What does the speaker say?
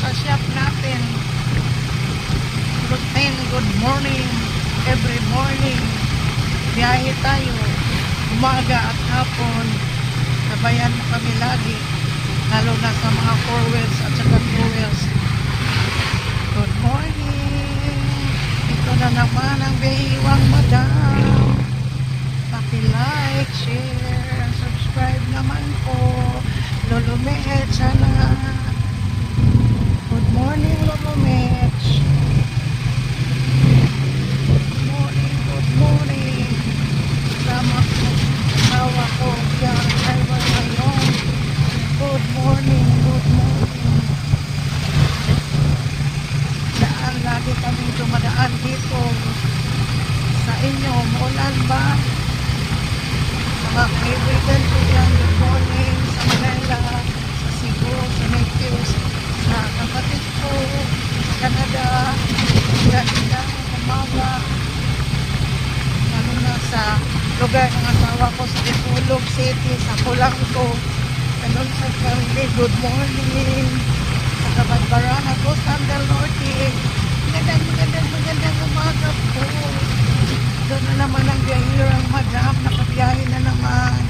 sa shop natin. Good morning. Every morning, biyahe tayo. Umaga at hapon. Sabayan mo kami lagi. Lalo na sa mga 4 wheels at saka 2 wheels. Good morning. Ito na naman ang bihiwang madam. Paki-like, share, subscribe naman po. Lulumet sana. Good morning, Lulumet. Good morning. Kasama ko, asawa ko, yung driver ngayon. Good morning, good morning. Saan lagi kami dumadaan dito? Sa inyo, maulan ba? Mga kaibigan ko yan, good morning sa Manila, sa Cebu, sa Natives, sa kapatid ko, sa Canada, sa umaga, lalo na sa lugar ng asawa ko sa Dipolog City, sa Pulangko, ganun sa Caribe, good morning, sa Kabadbarana, Costa del Norte, magandang umaga po. Doon na naman ang biyahirang madam, nakabiyahe na naman.